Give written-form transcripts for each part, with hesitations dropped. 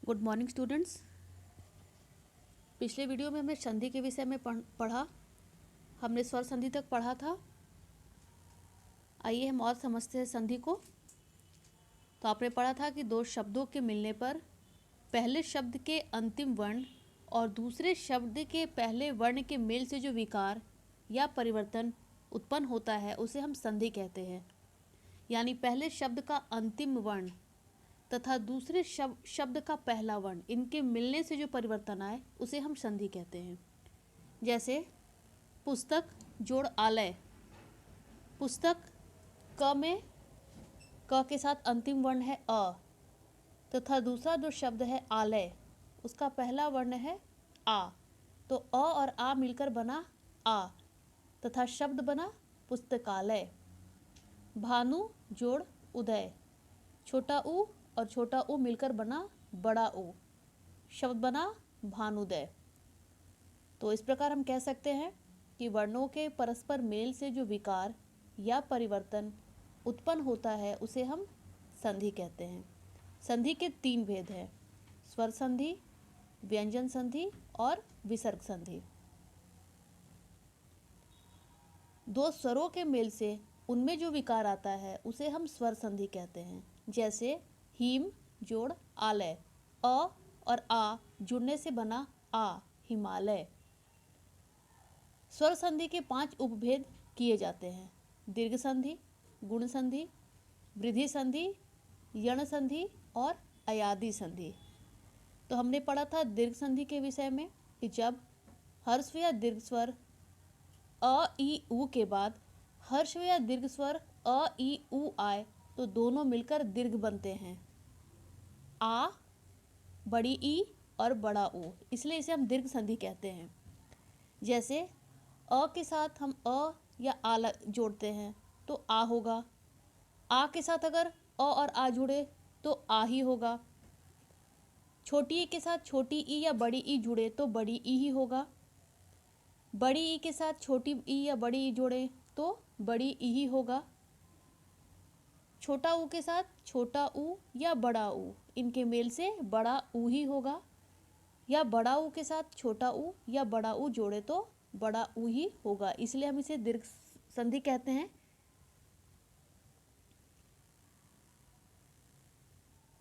Good morning students. पिछले video में हमने संधि के विषय में पढ़ा। हमने स्वर संधि तक पढ़ा था। आइए हम और समझते हैं संधि को। तो आपने पढ़ा था कि दो शब्दों के मिलने पर पहले शब्द के अंतिम वर्ण और दूसरे शब्द के पहले वर्ण के मेल से जो विकार या परिवर्तन उत्पन्न होता है उसे हम संधि कहते हैं। यानी पहले शब्द का अंतिम वर्ण तथा दूसरे शब्द का पहला वर्ण, इनके मिलने से जो परिवर्तन आए उसे हम संधि कहते हैं। जैसे पुस्तक जोड़ आलय। पुस्तक क में क के साथ अंतिम वर्ण है अ, तथा दूसरा जो शब्द है आलय, उसका पहला वर्ण है आ। तो अ और आ मिलकर बना आ तथा शब्द बना पुस्तकालय। भानु जोड़ उदय। छोटा ऊ और छोटा ऊ मिलकर बना बड़ा ऊ, शब्द बना भानुदय। तो इस प्रकार हम कह सकते हैं कि वर्णों के परस्पर मेल से जो विकार या परिवर्तन उत्पन्न होता है उसे हम संधि कहते हैं। संधि के तीन भेद हैं: स्वर संधि, व्यंजन संधि और विसर्ग संधि। दो स्वरों के मेल से उनमें जो विकार आता है उसे हम स्वर संधि कहते हैं। जैसे हिम जोड़ आलय, अ और आ जुड़ने से बना आ हिमालय। स्वर संधि के 5 उपभेद किए जाते हैं: दीर्घ संधि, गुण संधि, वृद्धि संधि, यण संधि और अयादि संधि। तो हमने पढ़ा था दीर्घ संधि के विषय में कि जब हर्ष या दीर्घ स्वर अ ई उ के बाद हर्ष या दीर्घ स्वर अ ई उ आए तो दोनों मिलकर दीर्घ बनते हैं, आ, बड़ी ई और बड़ा ऊ, इसलिए इसे हम दीर्घ संधि कहते हैं। जैसे अ के साथ हम अ या आ जोड़ते हैं तो आ होगा। आ के साथ अगर अ और आ जुड़े तो आ ही होगा। छोटी ई के साथ छोटी ई या बड़ी ई जुड़े तो बड़ी ई ही होगा। बड़ी ई के साथ छोटी ई या बड़ी ई जोड़े तो बड़ी ई ही होगा। छोटा ऊ के साथ छोटा ऊ या बड़ा ऊ, इनके मेल से बड़ा ऊ ही होगा। या बड़ा ऊ के साथ छोटा ऊ या बड़ा ऊ जोड़े तो बड़ा ऊ ही होगा, इसलिए हम इसे दीर्घ संधि कहते हैं।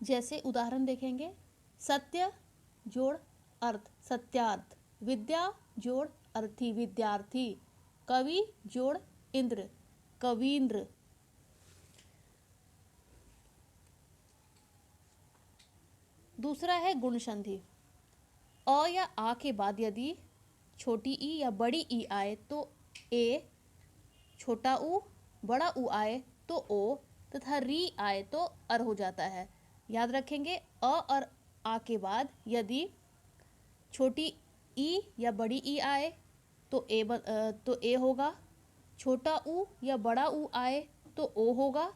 जैसे उदाहरण देखेंगे, सत्य जोड़ अर्थ सत्यार्थ, विद्या जोड़ अर्थी विद्यार्थी, कवि जोड़ इंद्र कवींद्र। दूसरा है गुण संधि। अ या आ के बाद यदि छोटी ई या बड़ी ई आए तो ए, छोटा ऊ बड़ा ऊ आए तो ओ तथा री आए तो अर हो जाता है। याद रखेंगे, अ और आ के बाद यदि छोटी ई या बड़ी ई आए तो ए होगा। छोटा ऊ या बड़ा ऊ आए तो ओ होगा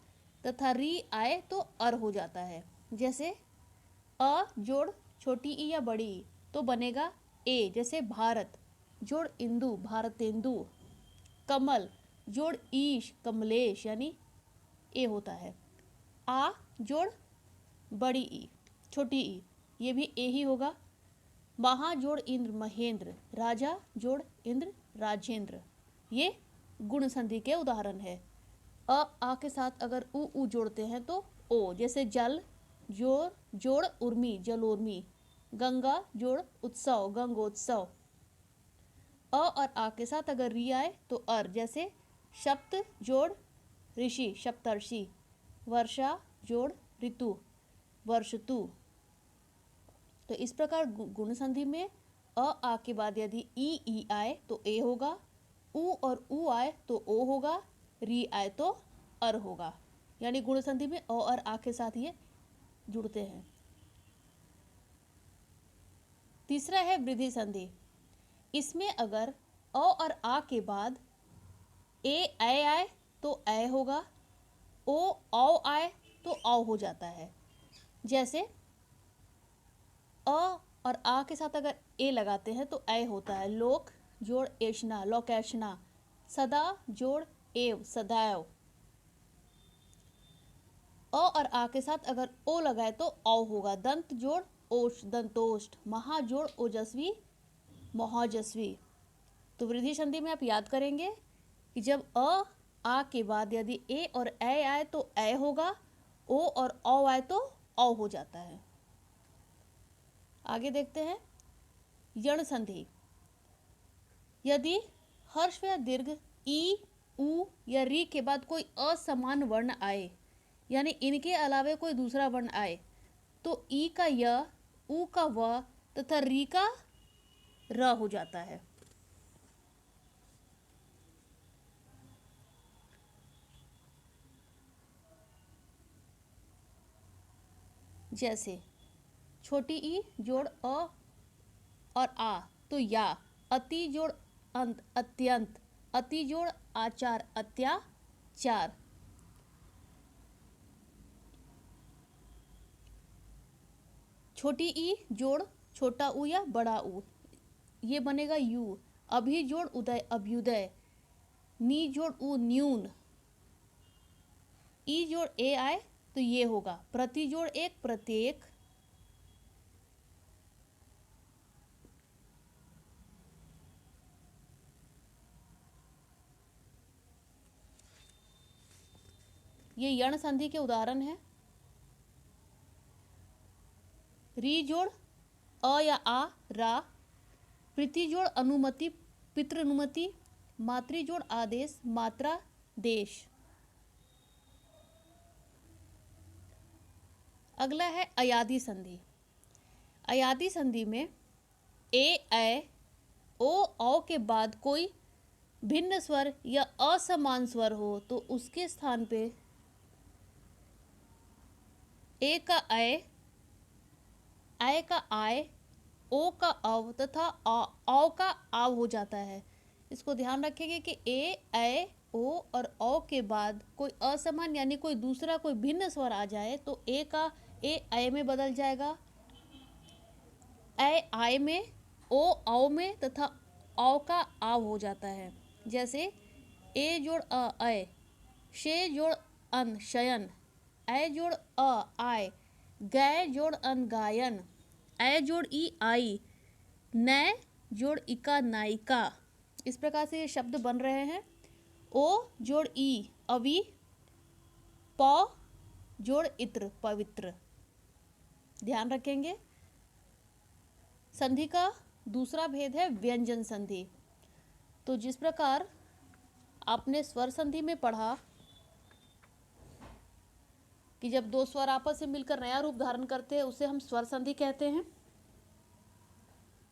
तथा री आए तो अर हो जाता है। जैसे अ जोड़ छोटी ई या बड़ी ई तो बनेगा ए, जैसे भारत जोड़ इंदु भारतेंदु। कमल जोड़ ईश कमलेश, यानी ए होता है। आ जोड़ बड़ी ई छोटी ई, ये भी ए ही होगा। महा जोड़ इंद्र महेंद्र, राजा जोड़ इंद्र राजेंद्र। ये गुण संधि के उदाहरण है। अ आ के साथ अगर उ जोड़ते हैं तो ओ, जैसे जल जोड़ उर्मी जलोर्मी, गंगा जोड़ उत्सव गंगोत्सव। अ और आ के साथ अगर री आए तो अर, जैसे सप्त जोड़ ऋषि सप्तर्षि, वर्षा जोड़ ऋतु वर्षतु। तो इस प्रकार गुण संधि में अ आ के बाद यदि ई आए तो ए होगा, उ और उ आए तो ओ होगा, री आए तो अर होगा। यानी गुण संधि में अ और आ के साथ ये जुड़ते हैं। तीसरा है वृद्धि संधि। इसमें अगर अ और आ के बाद ए आए तो ऐ होगा, ओ औ आए तो औ हो जाता है। जैसे अ और आ के साथ अगर ए लगाते हैं तो ऐ होता है। लोक जोड़ एशना लोकेशना, सदा जोड़ एव सदैव। अ और आ के साथ अगर ओ लगाए तो औ होगा। दंत जोड़ ओष्ठ दंतोष्ठ, महा जोड़ ओजस्वी महोजस्वी। तो वृद्धि संधि में आप याद करेंगे कि जब आ के बाद यदि ए और ए आए तो ए होगा, ओ और औ आए तो औ हो जाता है। आगे देखते हैं यण संधि। यदि हर्ष या दीर्घ ई, उ या री के बाद कोई असमान वर्ण आए, यानी इनके अलावे कोई दूसरा वर्ण आए, तो ई का य, उ का व तथा री का र हो जाता है। जैसे छोटी ई जोड़ अ और आ तो या, अति जोड़ अंत अत्यंत, अति जोड़ आचार अत्याचार। छोटी ई जोड़ छोटा ऊ या बड़ा ऊ, ये बनेगा यू। अभी जोड़ उदय अभ्युदय, नी जोड़ ऊ न्यून, ई जोड़ ए आए तो ये होगा प्रति जोड़ एक प्रत्येक, ये यण संधि के उदाहरण है। री जोड़ अ या आ रा, प्रति जोड़ अनुमति पितृ अनुमति, मातृ जोड़ आदेश मात्रा देश। अगला है अयादी संधि। अयादी संधि में ए ओ औ के बाद कोई भिन्न स्वर या असमान स्वर हो तो उसके स्थान पे ए का ऐ का आय, ओ का अव तथा औ का आव हो जाता है। इसको ध्यान रखेंगे कि ए ऐ ओ और औ के बाद कोई असमान यानी कोई दूसरा कोई भिन्न स्वर आ जाए तो ए का ए ऐ में बदल जाएगा, ऐ आय में, ओ औ में तथा औ का आव हो जाता है। जैसे ए जोड़ अ, शे जोड़ अन शयन, ऐ जोड़ आय, गै जोड़ अन गायन, ऐ जोड़ ई आई, नै जोड़ इका नायिका। इस प्रकार से ये शब्द बन रहे हैं। ओ जोड़ ई अवि, प जोड़ इत्र पवित्र। ध्यान रखेंगे। संधि का दूसरा भेद है व्यंजन संधि। तो जिस प्रकार आपने स्वर संधि में पढ़ा कि जब दो स्वर आपस से मिलकर नया रूप धारण करते हैं उसे हम स्वर संधि कहते हैं।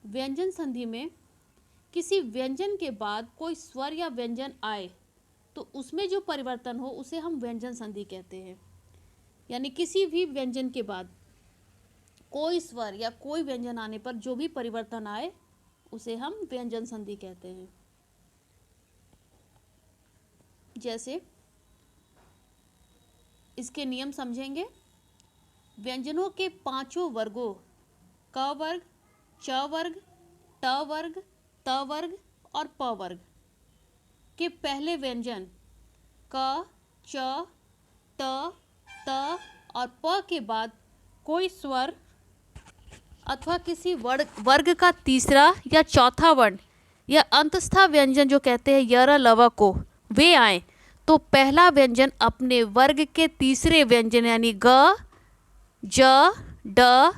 व्यंजन संधि में किसी व्यंजन के बाद कोई स्वर या व्यंजन आए तो उसमें जो परिवर्तन हो उसे हम व्यंजन संधि कहते हैं। यानी किसी भी व्यंजन के बाद कोई स्वर या कोई व्यंजन आने पर जो भी परिवर्तन आए उसे हम व्यंजन संधि कहते हैं। जैसे इसके नियम समझेंगे। व्यंजनों के पांचों वर्गों क वर्ग, च वर्ग, ट वर्ग, त वर्ग और प वर्ग के पहले व्यंजन क, च, ट, त और प के बाद कोई स्वर अथवा किसी वर्ग का तीसरा या चौथा वर्ण या अंतस्था व्यंजन जो कहते हैं यर लव को वे आए तो पहला व्यंजन अपने वर्ग के तीसरे व्यंजन यानी ग, ज, ड,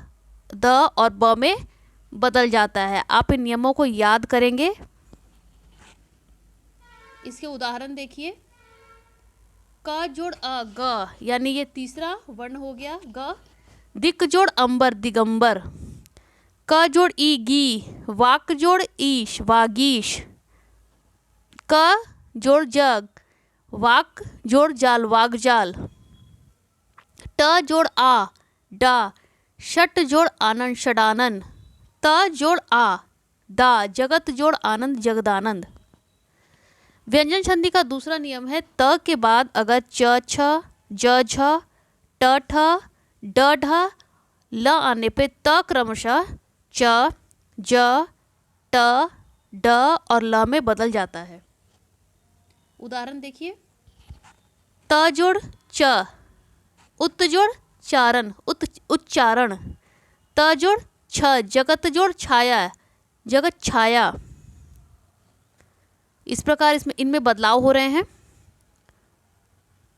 द और ब में बदल जाता है। आप इन नियमों को याद करेंगे। इसके उदाहरण देखिए। क जोड़ अ ग यानी ये तीसरा वर्ण हो गया ग। दिक जोड़ अंबर दिगंबर। क जोड़ ई गी, वाक जोड़ ईश वागीश। क जोड़ जग, वाक जोड़ जाल वागजाल। ट जोड़ आ डा, षट जोड़ आनंद षडानंद। त जोड़ आ दा, जगत जोड़ आनंद जगदानंद। व्यंजन संधि का दूसरा नियम है त के बाद अगर च छ, ज झ, ट ठ, ड ढ, ल आने पे त क्रमशः च, ज, ट, ड और ल में बदल जाता है। उदाहरण देखिए। त जोड़ च, उत जोड़ चारण उच्चारण। त जोड़ छ, जगत जोड़ छाया, जगत छाया। इस प्रकार इसमें इनमें बदलाव हो रहे हैं।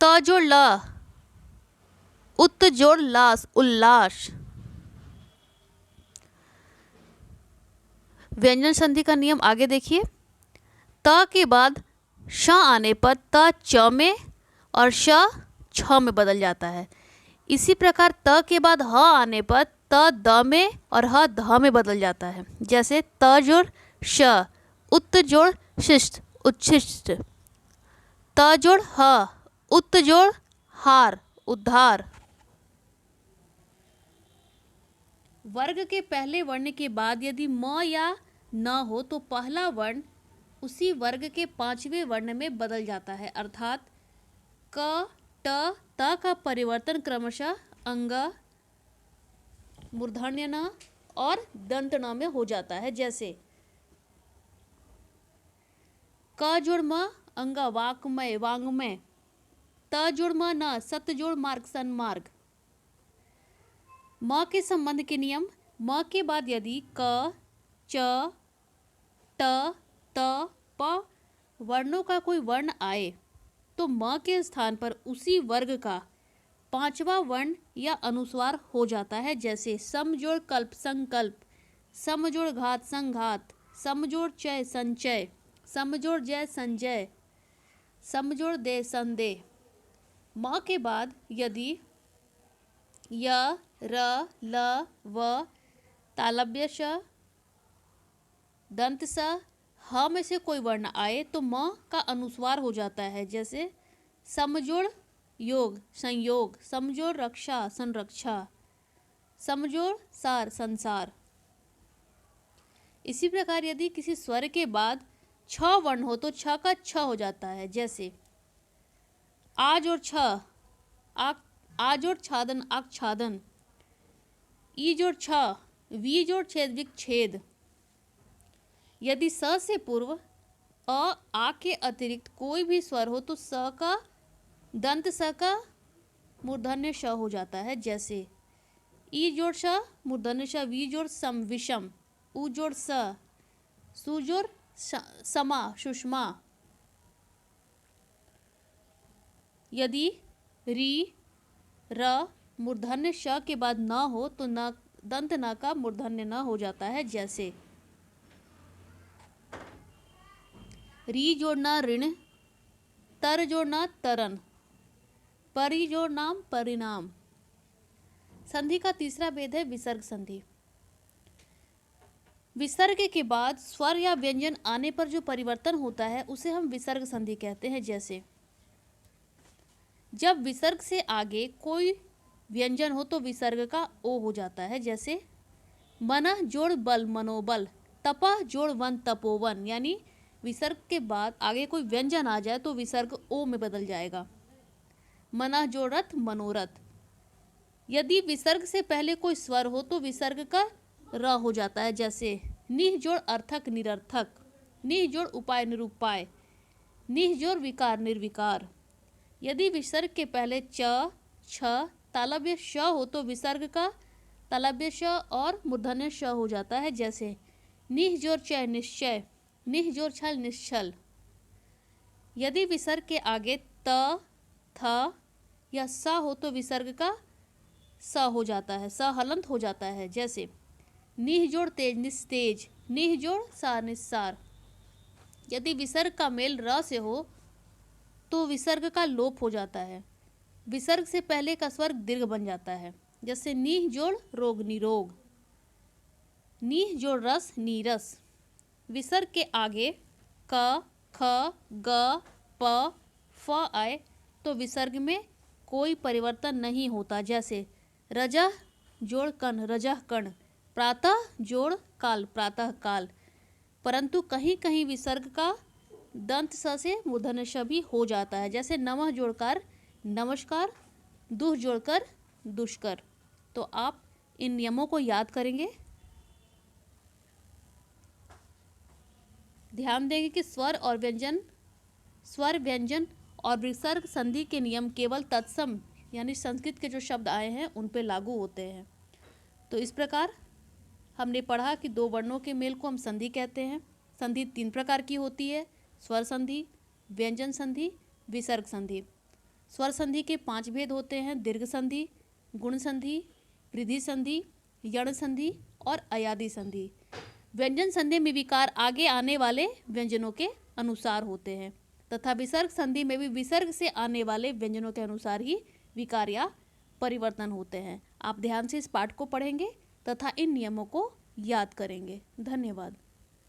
त जोड़ ल, उत जोड़ लास, उल्लास। व्यंजन संधि का नियम आगे देखिए। त के बाद श आने पर त च में और श छ में बदल जाता है। इसी प्रकार त के बाद ह आने पर त द में और ह ध में बदल जाता है। जैसे त जोड़ श, उत जोड़ शिष्ट, उच्छिष्ट। त जोड़ ह, उत जोड़ हार, उद्धार। वर्ग के पहले वर्ण के बाद यदि म या न हो तो पहला वर्ण उसी वर्ग के पांचवें वर्ण में बदल जाता है, अर्थात क, ट, त का परिवर्तन क्रमशः अंग, मूर्धन्य न और दंत न में हो जाता है। जैसे क जोड़ म, अंगा वाक्मय, वांग्मय। त जोड़ म न, सत जोड़ मार्ग, सन्मार्ग। म के संबंध के नियम। म के बाद यदि क, च, ट, त, प वर्णों का कोई वर्ण आए तो म के स्थान पर उसी वर्ग का पांचवा वर्ण या अनुस्वार हो जाता है। जैसे सम जोड़ कल्प, संकल्प। सम जोड़ घात, संघात। सम जोड़ चय, संचय। सम जोड़ जय, संजय। सम जोड़ दे, संदेह। म के बाद यदि य, र, ल, व, तालव्य श, दंत स, ह में से कोई वर्ण आए तो म का अनुस्वार हो जाता है। जैसे समजोड़ योग, संयोग। समजोड़ रक्षा, संरक्षा। समजोड़ सार, संसार। इसी प्रकार यदि किसी स्वर के बाद छ वर्ण हो तो छ का छ हो जाता है। जैसे आ जोड़ छ, आ जोड़ छादन, आच्छादन। ई जोड़ छ, वी जोड़ छेद, विच्छेद। यदि स से पूर्व अ, आ के अतिरिक्त कोई भी स्वर हो तो स का दंत स का मूर्धन्य श हो जाता है। जैसे ई जोड़ श, मूर्धन्य श, वी जोड़ सम, विषम। उ जोड़ स, सु जोड़ समा, सुषमा। यदि री, र मूर्धन्य श के बाद न हो तो न, दंत न का मूर्धन्य न हो जाता है। जैसे री जोड़ना ऋण, तर जोड़ना तरन, परि जोड़ नाम, परिणाम। संधि का तीसरा भेद है विसर्ग संधि। विसर्ग के बाद स्वर या व्यंजन आने पर जो परिवर्तन होता है उसे हम विसर्ग संधि कहते हैं। जैसे जब विसर्ग से आगे कोई व्यंजन हो तो विसर्ग का ओ हो जाता है। जैसे मन जोड़ बल, मनोबल। तपा जोड़ वन, तपोवन। यानी विसर्ग के बाद आगे कोई व्यंजन आ जाए तो विसर्ग ओ में बदल जाएगा। मना जोड़ रथ, मनोरथ। यदि विसर्ग से पहले कोई स्वर हो तो विसर्ग का र हो जाता है। जैसे निह जोड़ अर्थक, निरर्थक। निह जोड़ उपाय, निरुपाय। निह जोड़ विकार, निर्विकार। यदि विसर्ग के पहले च, छ, तालव्य श हो तो विसर्ग का तालव्य श और मूर्धन्य श हो जाता है। जैसे निह जोड़ चय, निश्चय। निह जोड़ छल, निश्चल। यदि विसर्ग के आगे त, थ या स हो तो विसर्ग का स हो जाता है, स हलंत हो जाता है। जैसे निह जोड़ तेज, निस्तेज। निह जोड़ सार, निस्सार। यदि विसर्ग का मेल र से हो तो विसर्ग का लोप हो जाता है। विसर्ग से पहले का स्वर दीर्घ बन जाता है। जैसे नीह जोड़ रोग, निरोग। नीह जोड़ रस, नीरस। विसर्ग के आगे क, ख, ग, प, फ आए तो विसर्ग में कोई परिवर्तन नहीं होता। जैसे रजह जोड़ कण, रजह कण। प्रातः जोड़ काल, प्रातः काल। परंतु कहीं कहीं विसर्ग का दंत स से मूर्धन्य श भी हो जाता है। जैसे नमः जोड़कर नमस्कार, दुह जोड़कर दुष्कर। तो आप इन नियमों को याद करेंगे। ध्यान देंगे कि स्वर व्यंजन और विसर्ग संधि के नियम केवल तत्सम यानी संस्कृत के जो शब्द आए हैं उन पे लागू होते हैं। तो इस प्रकार हमने पढ़ा कि दो वर्णों के मेल को हम संधि कहते हैं। संधि 3 प्रकार की होती है, स्वर संधि, व्यंजन संधि, विसर्ग संधि। स्वर संधि के 5 भेद होते हैं, दीर्घ संधि, गुण संधि, वृद्धि संधि, यण संधि और अयादि संधि। व्यंजन संधि में विकार आगे आने वाले व्यंजनों के अनुसार होते हैं तथा विसर्ग संधि में भी विसर्ग से आने वाले व्यंजनों के अनुसार ही विकार या परिवर्तन होते हैं। आप ध्यान से इस पाठ को पढ़ेंगे तथा इन नियमों को याद करेंगे। धन्यवाद।